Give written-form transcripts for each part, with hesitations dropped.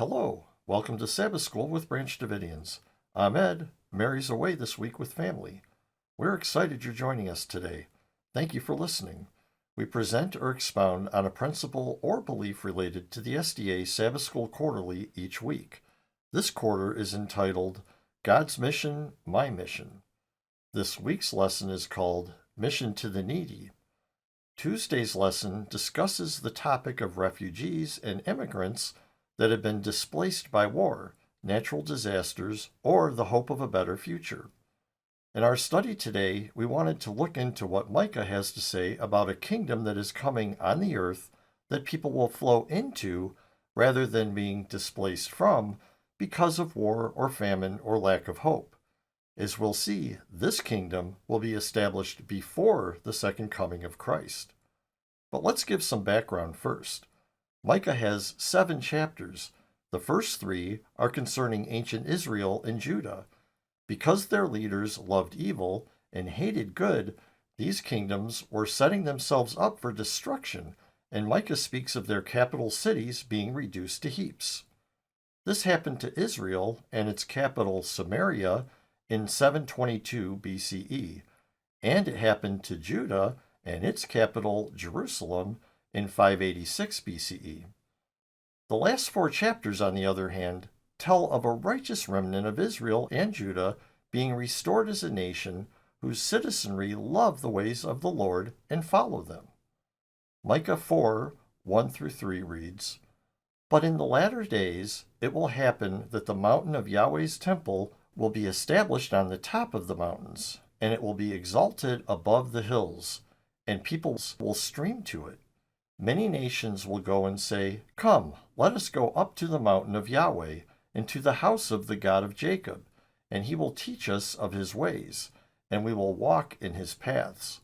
Hello, welcome to Sabbath School with Branch Davidians. I'm Ed. Mary's away this week with family. We're excited you're joining us today. Thank you for listening. We present or expound on a principle or belief related to the SDA Sabbath School Quarterly each week. This quarter is entitled God's Mission, My Mission. This week's lesson is called Mission to the Needy. Tuesday's lesson discusses the topic of refugees and immigrants that have been displaced by war, natural disasters, or the hope of a better future. In our study today, we wanted to look into what Micah has to say about a kingdom that is coming on the earth that people will flow into rather than being displaced from because of war or famine or lack of hope. As we'll see, this kingdom will be established before the second coming of Christ. But let's give some background first. Micah has 7 chapters. The first 3 are concerning ancient Israel and Judah. Because their leaders loved evil and hated good, these kingdoms were setting themselves up for destruction, and Micah speaks of their capital cities being reduced to heaps. This happened to Israel and its capital Samaria in 722 BCE, and it happened to Judah and its capital Jerusalem in 586 BCE. The last 4 chapters, on the other hand, tell of a righteous remnant of Israel and Judah being restored as a nation whose citizenry love the ways of the Lord and follow them. Micah 4, 1-3 reads, "But in the latter days it will happen that the mountain of Yahweh's temple will be established on the top of the mountains, and it will be exalted above the hills, and peoples will stream to it. Many nations will go and say, 'Come, let us go up to the mountain of Yahweh, and to the house of the God of Jacob, and he will teach us of his ways, and we will walk in his paths.'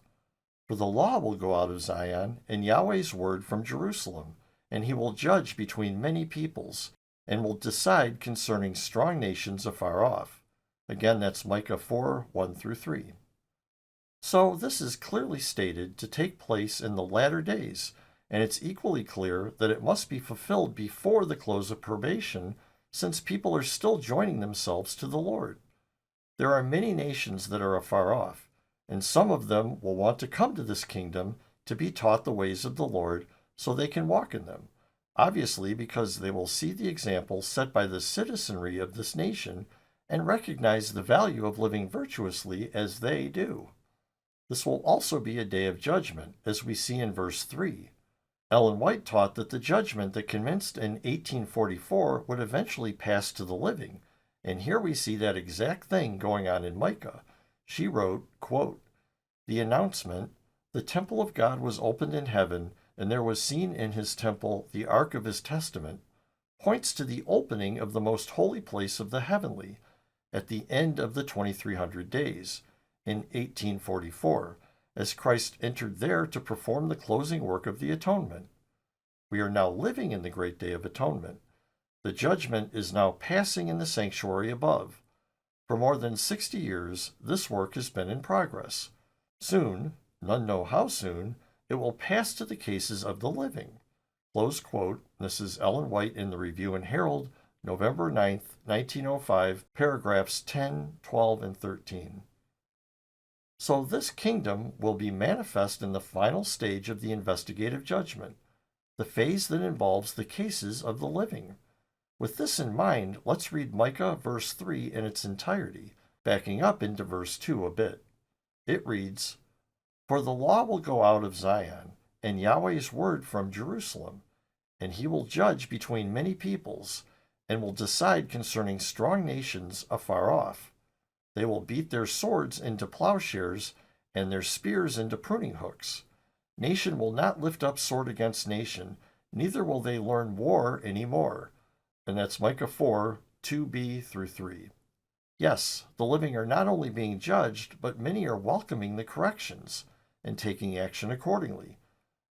For the law will go out of Zion, and Yahweh's word from Jerusalem, and he will judge between many peoples, and will decide concerning strong nations afar off." Again, that's Micah 4, 1-3. So this is clearly stated to take place in the latter days, and it's equally clear that it must be fulfilled before the close of probation, since people are still joining themselves to the Lord. There are many nations that are afar off, and some of them will want to come to this kingdom to be taught the ways of the Lord so they can walk in them, obviously because they will see the example set by the citizenry of this nation and recognize the value of living virtuously as they do. This will also be a day of judgment, as we see in verse 3. Ellen White taught that the judgment that commenced in 1844 would eventually pass to the living, and here we see that exact thing going on in Micah. She wrote, quote, "The announcement, 'The temple of God was opened in heaven, and there was seen in his temple the ark of his testament,' points to the opening of the most holy place of the heavenly at the end of the 2300 days in 1844. As Christ entered there to perform the closing work of the atonement. We are now living in the great day of atonement. The judgment is now passing in the sanctuary above. For more than 60 years, this work has been in progress. Soon, none know how soon, it will pass to the cases of the living." Close quote. This is Ellen White in the Review and Herald, November 9th, 1905, paragraphs 10, 12, and 13. So this kingdom will be manifest in the final stage of the investigative judgment, the phase that involves the cases of the living. With this in mind, let's read Micah verse 3 in its entirety, backing up into verse 2 a bit. It reads, "For the law will go out of Zion, and Yahweh's word from Jerusalem, and he will judge between many peoples, and will decide concerning strong nations afar off. They will beat their swords into plowshares, and their spears into pruning hooks. Nation will not lift up sword against nation, neither will they learn war any more." And that's Micah 4, 2b-3. Yes, the living are not only being judged, but many are welcoming the corrections and taking action accordingly.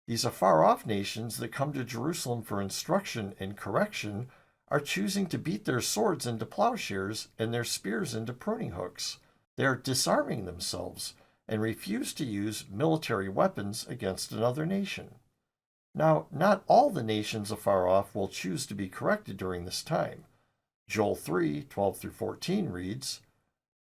These afar-off nations that come to Jerusalem for instruction and correction are choosing to beat their swords into plowshares and their spears into pruning hooks. They are disarming themselves and refuse to use military weapons against another nation. Now, not all the nations afar off will choose to be corrected during this time. Joel 3:12-14 reads,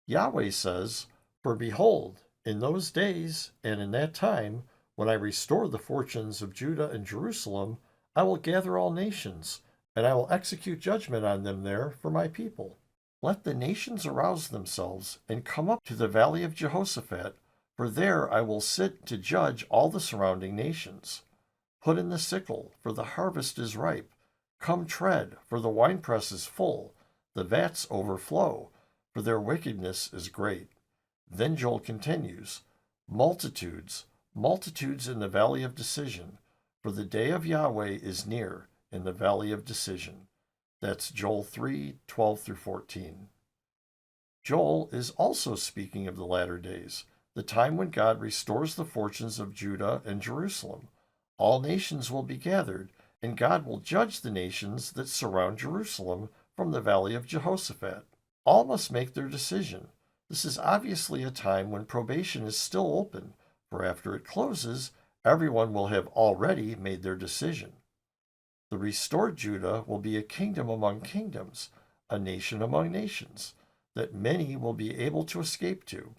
Yahweh says, For behold, in those days and in that time, when I restore the fortunes of Judah and Jerusalem, I will gather all nations, and I will execute judgment on them there for my people. Let the nations arouse themselves and come up to the valley of Jehoshaphat, for there I will sit to judge all the surrounding nations. Put in the sickle, for the harvest is ripe. Come tread, for the winepress is full. The vats overflow, for their wickedness is great. Then Joel continues, Multitudes, multitudes in the valley of decision, for the day of Yahweh is near in the valley of decision. That's Joel 3:12-14. Joel is also speaking of the latter days, the time when God restores the fortunes of Judah and Jerusalem. All nations will be gathered, and God will judge the nations that surround Jerusalem from the valley of Jehoshaphat. All must make their decision. This is obviously a time when probation is still open, for after it closes, everyone will have already made their decision. The restored Judah will be a kingdom among kingdoms, a nation among nations, that many will be able to escape to.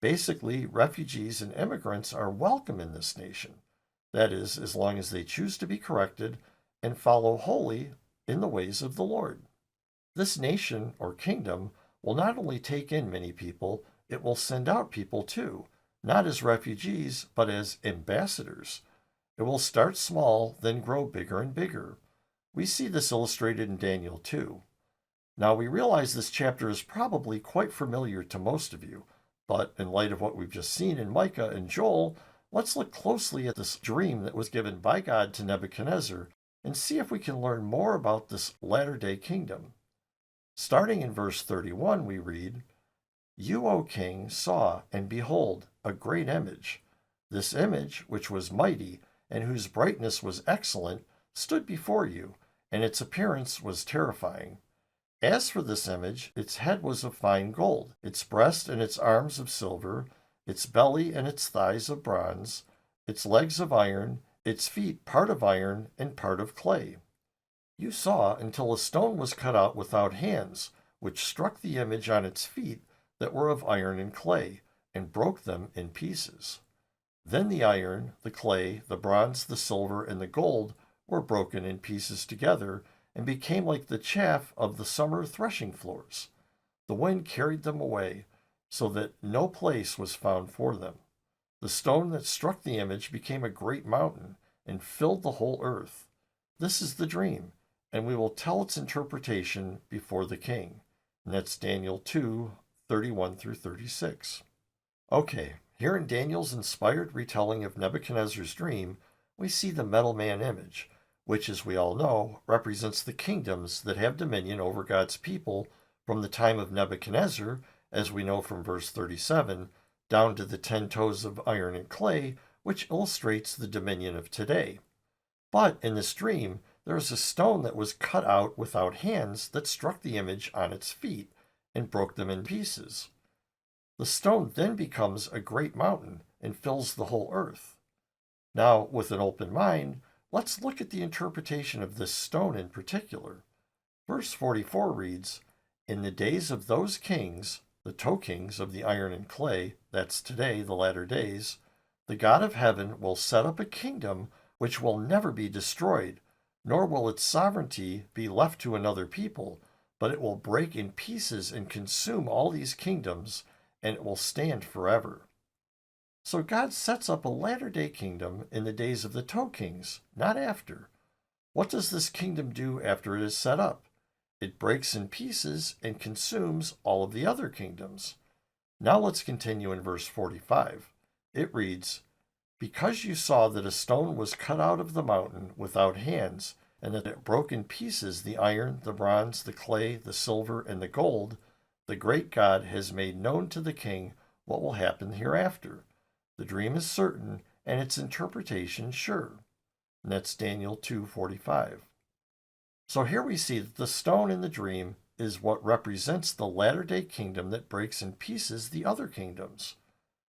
Basically, refugees and immigrants are welcome in this nation. That is, as long as they choose to be corrected and follow wholly in the ways of the Lord. This nation or kingdom will not only take in many people, it will send out people too, not as refugees, but as ambassadors. It will start small, then grow bigger and bigger. We see this illustrated in Daniel 2. Now, we realize this chapter is probably quite familiar to most of you, but in light of what we've just seen in Micah and Joel, let's look closely at this dream that was given by God to Nebuchadnezzar and see if we can learn more about this latter-day kingdom. Starting in verse 31, we read, You, O king, saw, and behold, a great image. This image, which was mighty, and whose brightness was excellent, stood before you, and its appearance was terrifying. As for this image, its head was of fine gold, its breast and its arms of silver, its belly and its thighs of bronze, its legs of iron, its feet part of iron and part of clay. You saw until a stone was cut out without hands, which struck the image on its feet that were of iron and clay, and broke them in pieces. Then the iron, the clay, the bronze, the silver, and the gold were broken in pieces together, and became like the chaff of the summer threshing floors. The wind carried them away, so that no place was found for them. The stone that struck the image became a great mountain, and filled the whole earth. This is the dream, and we will tell its interpretation before the king. And that's Daniel 2:31-36. Okay, here in Daniel's inspired retelling of Nebuchadnezzar's dream, we see the metal man image, which, as we all know, represents the kingdoms that have dominion over God's people from the time of Nebuchadnezzar, as we know from verse 37, down to the 10 toes of iron and clay, which illustrates the dominion of today. But in this dream, there is a stone that was cut out without hands that struck the image on its feet and broke them in pieces. The stone then becomes a great mountain and fills the whole earth. Now, with an open mind, let's look at the interpretation of this stone in particular. Verse 44 reads, In the days of those kings, the toe kings of the iron and clay, that's today, the latter days, the God of heaven will set up a kingdom which will never be destroyed, nor will its sovereignty be left to another people, but it will break in pieces and consume all these kingdoms, and it will stand forever. So God sets up a latter-day kingdom in the days of the toe kings, not after. What does this kingdom do after it is set up? It breaks in pieces and consumes all of the other kingdoms. Now let's continue in verse 45. It reads, Because you saw that a stone was cut out of the mountain without hands, and that it broke in pieces the iron, the bronze, the clay, the silver, and the gold, the great God has made known to the king what will happen hereafter. The dream is certain, and its interpretation sure. And that's Daniel 2:45. So here we see that the stone in the dream is what represents the latter-day kingdom that breaks in pieces the other kingdoms.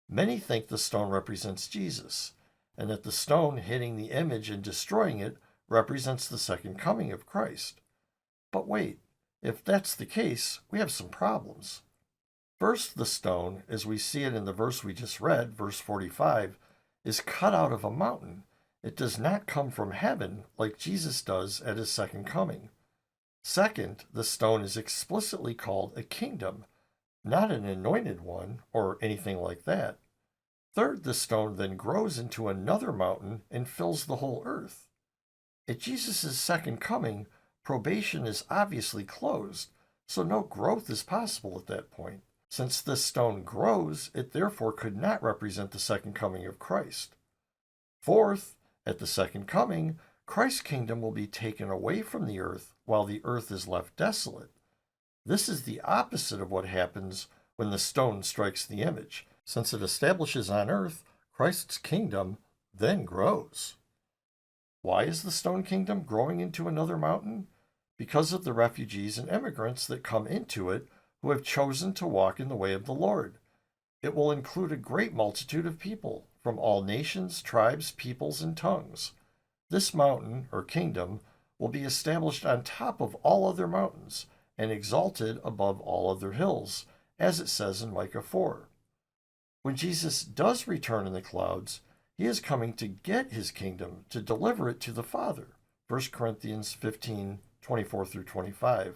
Many think the stone represents Jesus, and that the stone hitting the image and destroying it represents the second coming of Christ. But wait, if that's the case, we have some problems. First, the stone, as we see it in the verse we just read, verse 45, is cut out of a mountain. It does not come from heaven like Jesus does at his second coming. Second, the stone is explicitly called a kingdom, not an anointed one or anything like that. Third, the stone then grows into another mountain and fills the whole earth. At Jesus' second coming, probation is obviously closed, so no growth is possible at that point. Since this stone grows, it therefore could not represent the second coming of Christ. Fourth, at the second coming, Christ's kingdom will be taken away from the earth while the earth is left desolate. This is the opposite of what happens when the stone strikes the image. Since it establishes on earth, Christ's kingdom then grows. Why is the stone kingdom growing into another mountain? Because of the refugees and immigrants that come into it who have chosen to walk in the way of the Lord. It will include a great multitude of people from all nations, tribes, peoples, and tongues. This mountain, or kingdom, will be established on top of all other mountains and exalted above all other hills, as it says in Micah 4. When Jesus does return in the clouds, he is coming to get his kingdom, to deliver it to the Father. 1 Corinthians 15:24-25.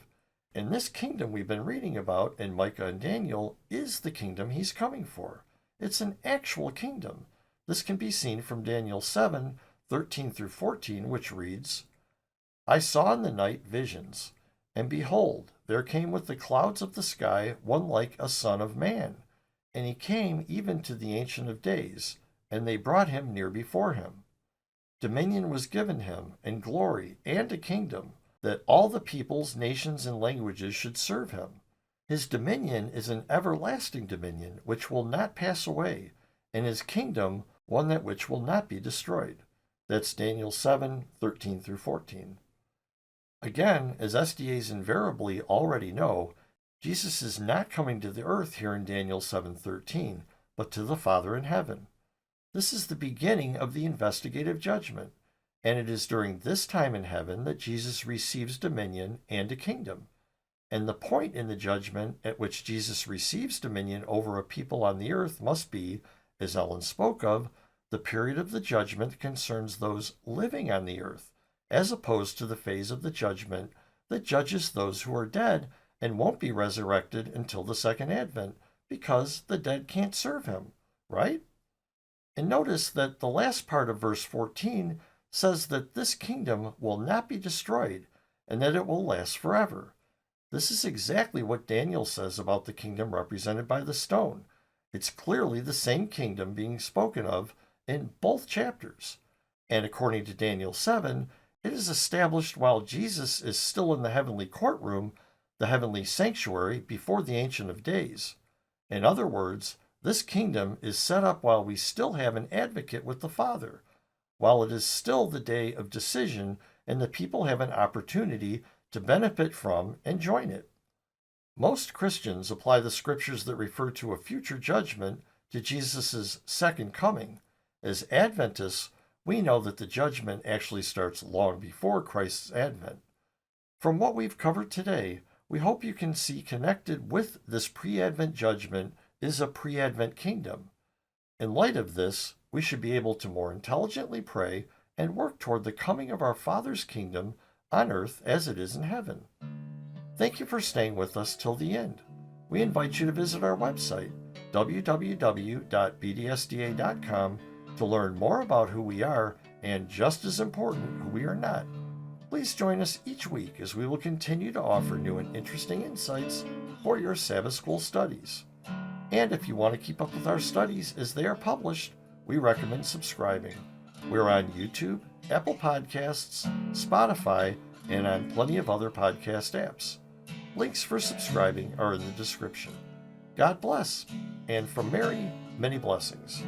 And this kingdom we've been reading about in Micah and Daniel is the kingdom he's coming for. It's an actual kingdom. This can be seen from Daniel 7:13-14, which reads, I saw in the night visions, and behold, there came with the clouds of the sky one like a son of man. And he came even to the Ancient of Days, and they brought him near before him. Dominion was given him, and glory, and a kingdom, that all the peoples, nations, and languages should serve him. His dominion is an everlasting dominion which will not pass away, and his kingdom one that which will not be destroyed. That's Daniel 7:13-14. Again, as SDAs invariably already know, Jesus is not coming to the earth here in Daniel 7:13, but to the Father in heaven. This is the beginning of the investigative judgment, and it is during this time in heaven that Jesus receives dominion and a kingdom. And the point in the judgment at which Jesus receives dominion over a people on the earth must be, as Ellen spoke of, the period of the judgment that concerns those living on the earth, as opposed to the phase of the judgment that judges those who are dead and won't be resurrected until the second advent, because the dead can't serve him, right? And notice that the last part of verse 14 says that this kingdom will not be destroyed and that it will last forever. This is exactly what Daniel says about the kingdom represented by the stone. It's clearly the same kingdom being spoken of in both chapters. And according to Daniel 7, it is established while Jesus is still in the heavenly courtroom, the heavenly sanctuary before the Ancient of Days. In other words, this kingdom is set up while we still have an advocate with the Father, while it is still the day of decision and the people have an opportunity to benefit from and join it. Most Christians apply the scriptures that refer to a future judgment to Jesus' second coming. As Adventists, we know that the judgment actually starts long before Christ's advent. From what we've covered today, we hope you can see connected with this pre-Advent judgment is a pre-Advent kingdom. In light of this, we should be able to more intelligently pray and work toward the coming of our Father's kingdom on earth as it is in heaven. Thank you for staying with us till the end. We invite you to visit our website, www.bdsda.com, to learn more about who we are and, just as important, who we are not. Please join us each week as we will continue to offer new and interesting insights for your Sabbath School studies. And if you want to keep up with our studies as they are published, we recommend subscribing. We're on YouTube, Apple Podcasts, Spotify, and on plenty of other podcast apps. Links for subscribing are in the description. God bless, and from Mary, many blessings.